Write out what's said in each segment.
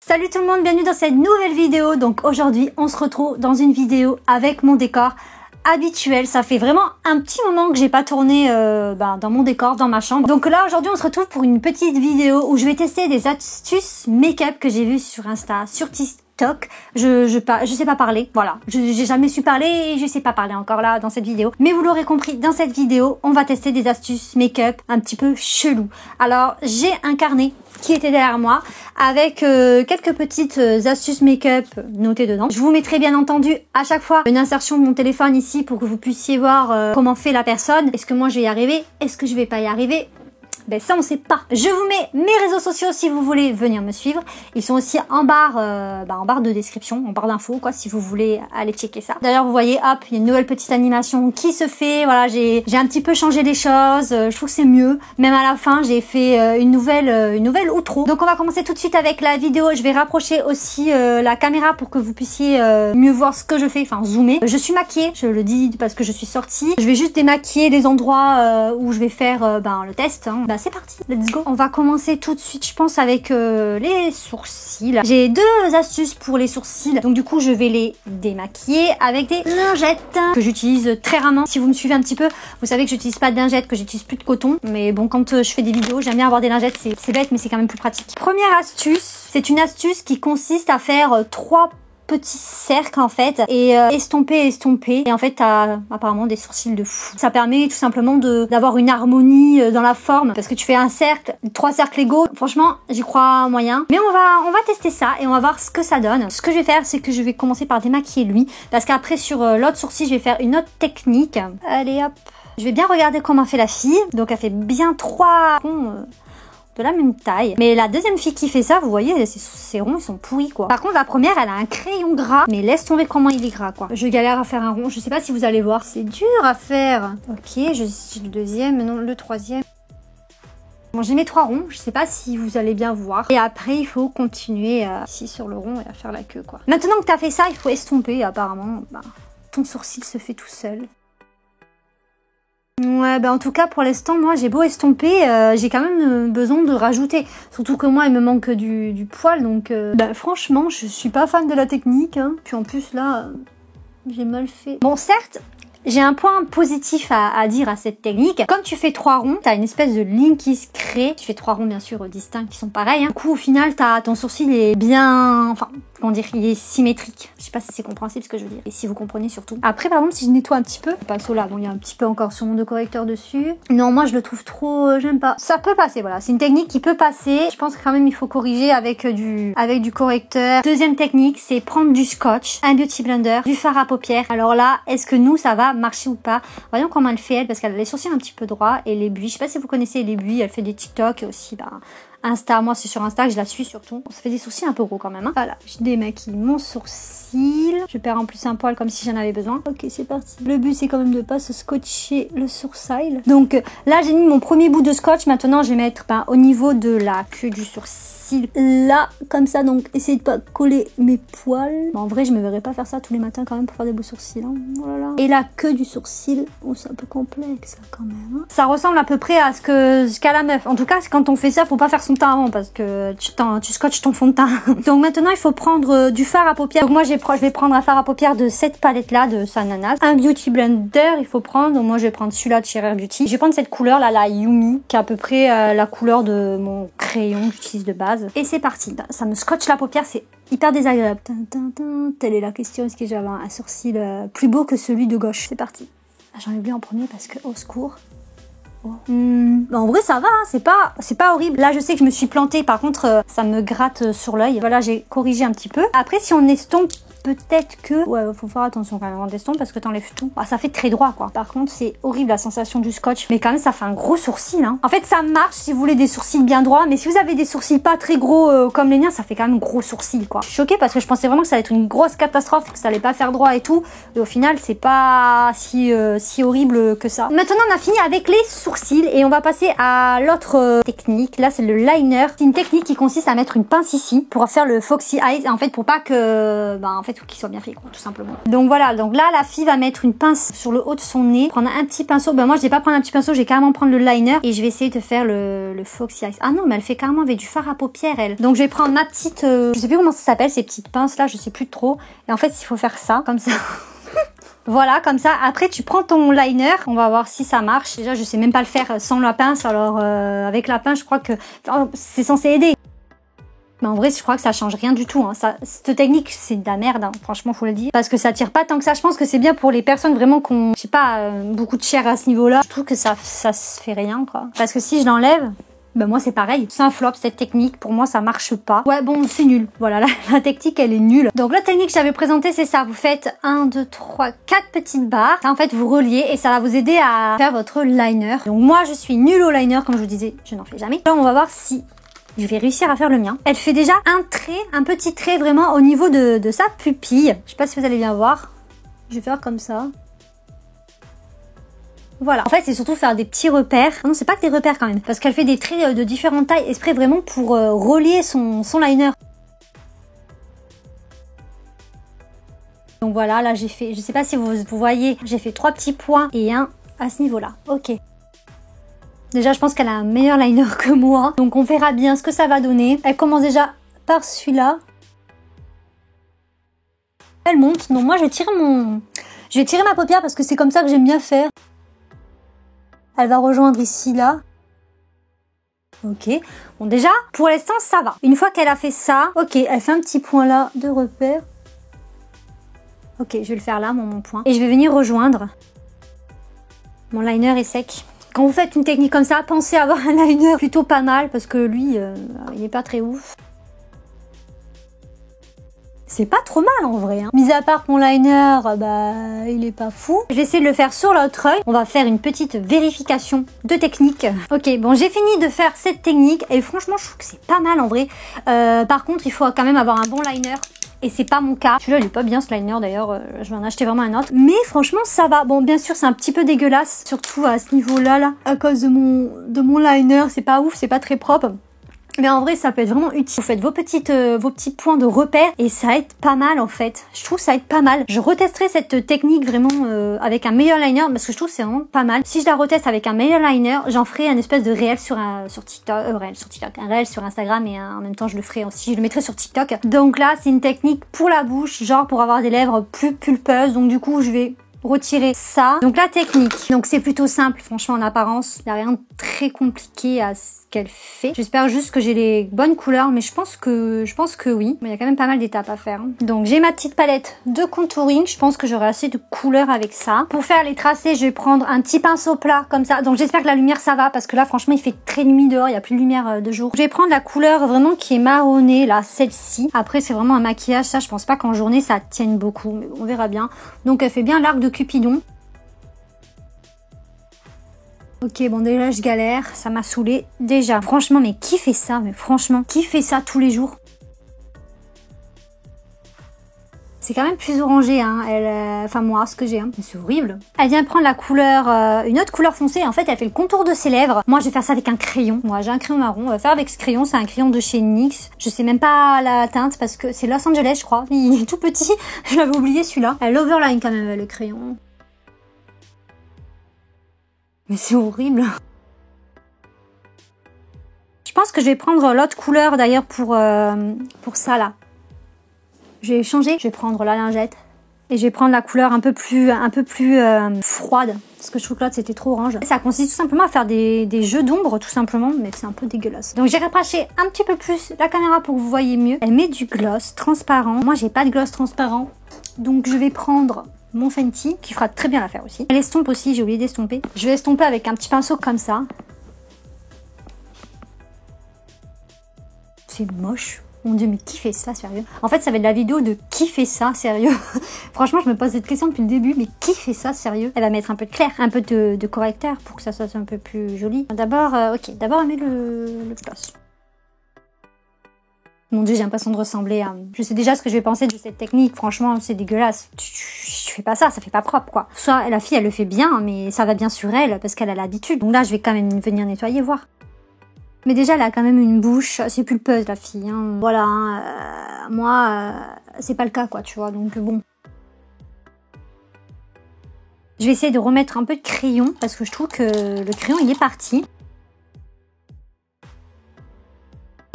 Salut tout le monde, bienvenue dans cette nouvelle vidéo. Donc aujourd'hui on se retrouve dans une vidéo avec mon décor habituel. Ça fait vraiment un petit moment que j'ai pas tourné dans mon décor, dans ma chambre. Donc là aujourd'hui on se retrouve pour une petite vidéo où je vais tester des astuces make-up que j'ai vues sur Insta, sur TikTok. Je sais pas parler, voilà. J'ai jamais su parler et je sais pas parler encore là dans cette vidéo. Mais vous l'aurez compris, dans cette vidéo, on va tester des astuces make-up un petit peu chelou. Alors j'ai un carnet qui était derrière moi avec quelques petites astuces make-up notées dedans. Je vous mettrai bien entendu à chaque fois une insertion de mon téléphone ici pour que vous puissiez voir comment fait la personne. Est-ce que moi je vais y arriver? Est-ce que je vais pas y arriver? Ben ça on sait pas. Je vous mets mes réseaux sociaux si vous voulez venir me suivre. Ils sont aussi en barre de description, en barre d'infos quoi, si vous voulez aller checker ça. D'ailleurs vous voyez, hop, il y a une nouvelle petite animation qui se fait. Voilà, j'ai un petit peu changé les choses. Je trouve que c'est mieux. Même à la fin j'ai fait une nouvelle outro. Donc on va commencer tout de suite avec la vidéo. Je vais rapprocher aussi la caméra pour que vous puissiez mieux voir ce que je fais, enfin zoomer. Je suis maquillée, je le dis parce que je suis sortie. Je vais juste démaquiller les endroits où je vais faire le test. Hein. C'est parti, let's go. On va commencer tout de suite, je pense, avec les sourcils. J'ai deux astuces pour les sourcils. Donc du coup, je vais les démaquiller avec des lingettes que j'utilise très rarement. Si vous me suivez un petit peu, vous savez que j'utilise pas de lingettes, que j'utilise plus de coton. Mais bon, quand je fais des vidéos, j'aime bien avoir des lingettes. C'est bête, mais c'est quand même plus pratique. Première astuce, c'est une astuce qui consiste à faire trois petits cercles en fait et estomper et en fait t'as apparemment des sourcils de fou. Ça permet tout simplement d'avoir une harmonie dans la forme parce que tu fais un cercle, trois cercles égaux. Franchement j'y crois moyen, mais on va tester ça et on va voir ce que ça donne. Ce que je vais faire, c'est que je vais commencer par démaquiller lui parce qu'après sur l'autre sourcil je vais faire une autre technique. Allez hop, je vais bien regarder comment fait la fille. Donc elle fait bien trois ronds de la même taille. Mais la deuxième fille qui fait ça, vous voyez, ses ronds, ils sont pourris, quoi. Par contre, la première, elle a un crayon gras. Mais laisse tomber comment il est gras, quoi. Je galère à faire un rond. Je sais pas si vous allez voir. C'est dur à faire. Ok, j'ai le deuxième, non, le troisième. Bon, j'ai mes trois ronds. Je sais pas si vous allez bien voir. Et après, il faut continuer ici sur le rond et à faire la queue, quoi. Maintenant que t'as fait ça, il faut estomper, apparemment. Ton sourcil se fait tout seul. Ouais, en tout cas, pour l'instant, moi, j'ai beau estomper, j'ai quand même besoin de rajouter. Surtout que moi, il me manque du poil, donc... franchement, je suis pas fan de la technique, hein. Puis en plus, là, j'ai mal fait. Bon, certes, j'ai un point positif à dire à cette technique. Comme tu fais trois ronds, t'as une espèce de ligne qui se crée. Tu fais trois ronds, bien sûr, distincts, qui sont pareils. Hein. Du coup, au final, ton sourcil est bien... Enfin, comment dire, il est symétrique. Je sais pas si c'est compréhensible ce que je veux dire. Et si vous comprenez surtout. Après, par exemple, si je nettoie un petit peu, pinceau là, bon, il y a un petit peu encore sur mon de correcteur dessus. Non, moi, je le trouve trop... j'aime pas. Ça peut passer, voilà. C'est une technique qui peut passer. Je pense que quand même, il faut corriger avec du correcteur. Deuxième technique, c'est prendre du scotch, un beauty blender, du fard à paupières. Alors là, est-ce que nous, ça va marcher ou pas? Voyons comment elle fait, elle, parce qu'elle a les sourcils un petit peu droits et les buis. Je sais pas si vous connaissez les buis. Elle fait des TikTok et aussi, Insta, moi c'est sur Insta que je la suis surtout. Ça fait des sourcils un peu gros quand même. Hein. Voilà, je démaquille mon sourcil. Je perds en plus un poil comme si j'en avais besoin. Ok, c'est parti. Le but c'est quand même de pas se scotcher le sourcil. Donc là j'ai mis mon premier bout de scotch. Maintenant je vais mettre au niveau de la queue du sourcil. Là, comme ça, donc essayez de pas coller mes poils. En vrai je me verrais pas faire ça tous les matins quand même pour faire des beaux sourcils. Hein. Oh là là. Et la queue du sourcil, oh c'est un peu complexe quand même. Hein. Ça ressemble à peu près à ce qu'a la meuf. En tout cas quand on fait ça, faut pas faire son teint avant parce que tu scotches ton fond de teint. Donc maintenant il faut prendre du fard à paupières. Donc moi je vais prendre un fard à paupières de cette palette là de Sananas. Un beauty blender il faut prendre. Donc moi je vais prendre celui-là de chez Rare Beauty. Je vais prendre cette couleur là, la Yumi, qui est à peu près la couleur de mon crayon que j'utilise de base. Et c'est parti. Ça me scotche la paupière, c'est hyper désagréable. Telle est la question, est-ce que j'ai un sourcil plus beau que celui de gauche? C'est parti. J'enlève lui en premier parce que au secours. Oh. En vrai ça va, hein, c'est pas horrible. Là je sais que je me suis plantée, par contre ça me gratte sur l'œil. Voilà, j'ai corrigé un petit peu. Après si on estompe, peut-être que... Ouais, faut faire attention quand même en estompe parce que t'enlèves tout. Ça fait très droit quoi. Par contre c'est horrible la sensation du scotch. Mais quand même ça fait un gros sourcil. Hein. En fait ça marche si vous voulez des sourcils bien droits. Mais si vous avez des sourcils pas très gros comme les miens, ça fait quand même gros sourcils quoi. Je suis choquée parce que je pensais vraiment que ça allait être une grosse catastrophe, que ça allait pas faire droit et tout. Et au final c'est pas si horrible que ça. Maintenant on a fini avec les sourcils. sourcils et on va passer à l'autre technique. Là, c'est le liner. C'est une technique qui consiste à mettre une pince ici pour faire le Foxy Eyes. En fait, pour pas que, en fait, qu'il soit bien fait, quoi, tout simplement. Donc voilà. Donc là, la fille va mettre une pince sur le haut de son nez, prendre un petit pinceau. Moi, je vais pas prendre un petit pinceau, je vais carrément prendre le liner et je vais essayer de faire le Foxy Eyes. Ah non, mais elle fait carrément avec du fard à paupières, elle. Donc je vais prendre ma petite, je sais plus comment ça s'appelle, ces petites pinces là, je sais plus trop. Et en fait, il faut faire ça, comme ça. Voilà, comme ça. Après, tu prends ton liner. On va voir si ça marche. Déjà, je sais même pas le faire sans la pince. Alors, avec la pince, je crois que c'est censé aider. Mais en vrai, je crois que ça change rien du tout. Hein. Cette technique, c'est de la merde. Hein. Franchement, faut le dire. Parce que ça tire pas tant que ça. Je pense que c'est bien pour les personnes vraiment qui ont, je sais pas, beaucoup de chair à ce niveau-là. Je trouve que ça se fait rien, quoi. Parce que si je l'enlève... Ben moi c'est pareil, c'est un flop cette technique, pour moi ça marche pas. Ouais bon c'est nul, voilà la technique elle est nulle. Donc la technique que j'avais présentée c'est ça, vous faites 1, 2, 3, 4 petites barres, en fait vous reliez et ça va vous aider à faire votre liner. Donc moi je suis nulle au liner comme je vous disais, je n'en fais jamais. Là on va voir si je vais réussir à faire le mien. Elle fait déjà un trait, un petit trait vraiment au niveau de sa pupille. Je sais pas si vous allez bien voir, je vais faire comme ça. Voilà. En fait, c'est surtout faire des petits repères. Non, c'est pas que des repères quand même. Parce qu'elle fait des traits de différentes tailles exprès vraiment pour relier son liner. Donc voilà, là j'ai fait, je sais pas si vous voyez, j'ai fait 3 petits points et un à ce niveau-là. Ok. Déjà, je pense qu'elle a un meilleur liner que moi. Donc on verra bien ce que ça va donner. Elle commence déjà par celui-là. Elle monte. Donc moi, je vais tirer ma paupière parce que c'est comme ça que j'aime bien faire. Elle va rejoindre ici, là. Ok. Bon, déjà, pour l'instant, ça va. Une fois qu'elle a fait ça, ok, elle fait un petit point là de repère. Ok, je vais le faire là, mon point. Et je vais venir rejoindre. Mon liner est sec. Quand vous faites une technique comme ça, pensez à avoir un liner plutôt pas mal parce que lui, il n'est pas très ouf. C'est pas trop mal en vrai. Hein. Mis à part mon liner, il est pas fou. Je vais essayer de le faire sur l'autre œil. On va faire une petite vérification de technique. Ok, bon, j'ai fini de faire cette technique et franchement, je trouve que c'est pas mal en vrai. Par contre, il faut quand même avoir un bon liner. Et c'est pas mon cas. Celui-là, il est pas bien ce liner d'ailleurs. Je vais en acheter vraiment un autre. Mais franchement, ça va. Bon, bien sûr, c'est un petit peu dégueulasse. Surtout à ce niveau-là, là. À cause de mon liner. C'est pas ouf, c'est pas très propre. Mais en vrai, ça peut être vraiment utile. Vous faites vos petits points de repère et ça aide pas mal en fait. Je trouve que ça aide pas mal. Je retesterai cette technique vraiment avec un meilleur liner parce que je trouve que c'est vraiment pas mal. Si je la reteste avec un meilleur liner, j'en ferai un espèce de réel sur TikTok, un réel sur Instagram et en même temps je le ferai aussi, je le mettrai sur TikTok. Donc là, c'est une technique pour la bouche, genre pour avoir des lèvres plus pulpeuses. Donc du coup, je vais retirer ça. Donc la technique, donc c'est plutôt simple franchement en apparence, il n'y a rien de très compliqué à ce qu'elle fait. J'espère juste que j'ai les bonnes couleurs, mais je pense que oui. Mais il y a quand même pas mal d'étapes à faire. Hein. Donc j'ai ma petite palette de contouring, je pense que j'aurai assez de couleurs avec ça. Pour faire les tracés, je vais prendre un petit pinceau plat comme ça. Donc j'espère que la lumière ça va parce que là franchement il fait très nuit dehors, il n'y a plus de lumière de jour. Je vais prendre la couleur vraiment qui est marronnée là, celle-ci. Après c'est vraiment un maquillage, ça je pense pas qu'en journée ça tienne beaucoup, mais on verra bien. Donc elle fait bien l'arc de Cupidon. Ok, bon déjà je galère, ça m'a saoulé déjà. Franchement, mais qui fait ça? Mais franchement, qui fait ça tous les jours? C'est quand même plus orangé, hein. Enfin moi, ce que j'ai, hein. C'est horrible. Elle vient prendre la couleur, une autre couleur foncée. En fait, elle fait le contour de ses lèvres. Moi, je vais faire ça avec un crayon. Moi, j'ai un crayon marron. On va faire avec ce crayon. C'est un crayon de chez NYX. Je sais même pas la teinte parce que c'est Los Angeles, je crois. Il est tout petit. Je l'avais oublié celui-là. Elle overline quand même le crayon. Mais c'est horrible. Je pense que je vais prendre l'autre couleur d'ailleurs pour ça là. Je vais changer. Je vais prendre la lingette. Et je vais prendre la couleur un peu plus froide. Parce que je trouve que l'autre c'était trop orange. Ça consiste tout simplement à faire des jeux d'ombre tout simplement. Mais c'est un peu dégueulasse. Donc j'ai rapproché un petit peu plus la caméra pour que vous voyez mieux. Elle met du gloss transparent. Moi j'ai pas de gloss transparent. Donc je vais prendre mon Fenty qui fera très bien l'affaire aussi. Elle estompe aussi, j'ai oublié d'estomper. Je vais estomper avec un petit pinceau comme ça. C'est moche. Mon dieu, mais qui fait ça, sérieux? En fait, ça va être la vidéo de qui fait ça, sérieux? Franchement, je me pose cette question depuis le début, mais qui fait ça, sérieux? Elle va mettre un peu de clair, un peu de correcteur pour que ça soit un peu plus joli. D'abord, ok, d'abord elle met le gloss. Mon Dieu, j'ai l'impression de ressembler à... Je sais déjà ce que je vais penser de cette technique. Franchement, c'est dégueulasse. Tu fais pas ça fait pas propre, quoi. Soit la fille, elle le fait bien, mais ça va bien sur elle, parce qu'elle a l'habitude. Donc là, je vais quand même venir nettoyer, voir. Mais déjà, elle a quand même une bouche assez pulpeuse, la fille. Hein. Voilà, hein, moi, c'est pas le cas, quoi, tu vois. Donc bon. Je vais essayer de remettre un peu de crayon, parce que je trouve que le crayon, il est parti.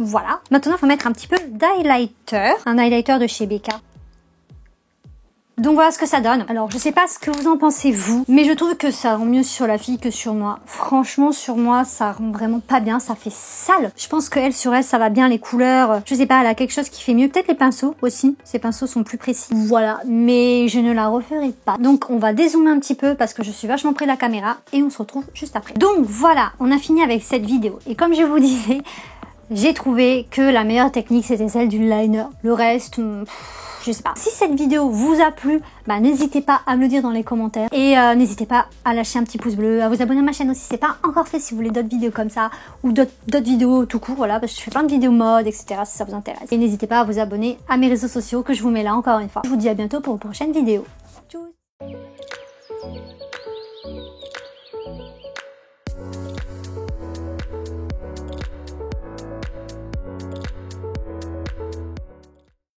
Voilà. Maintenant, il faut mettre un petit peu d'highlighter. Un highlighter de chez Becca. Donc voilà ce que ça donne. Alors je sais pas ce que vous en pensez vous, mais je trouve que ça rend mieux sur la fille que sur moi. Franchement sur moi ça rend vraiment pas bien, ça fait sale. Je pense qu'elle sur elle ça va bien, les couleurs, je sais pas, elle a quelque chose qui fait mieux. Peut-être les pinceaux aussi, ces pinceaux sont plus précis. Voilà, mais je ne la referai pas. Donc on va dézoomer un petit peu parce que je suis vachement près de la caméra et on se retrouve juste après. Donc voilà, on a fini avec cette vidéo. Et comme je vous disais, j'ai trouvé que la meilleure technique c'était celle du liner. Le reste... je sais pas. Si cette vidéo vous a plu, bah, n'hésitez pas à me le dire dans les commentaires. Et n'hésitez pas à lâcher un petit pouce bleu, à vous abonner à ma chaîne aussi si c'est pas encore fait, si vous voulez d'autres vidéos comme ça, ou d'autres vidéos tout court, voilà, parce que je fais plein de vidéos mode, etc. si ça vous intéresse. Et n'hésitez pas à vous abonner à mes réseaux sociaux que je vous mets là encore une fois. Je vous dis à bientôt pour une prochaine vidéo.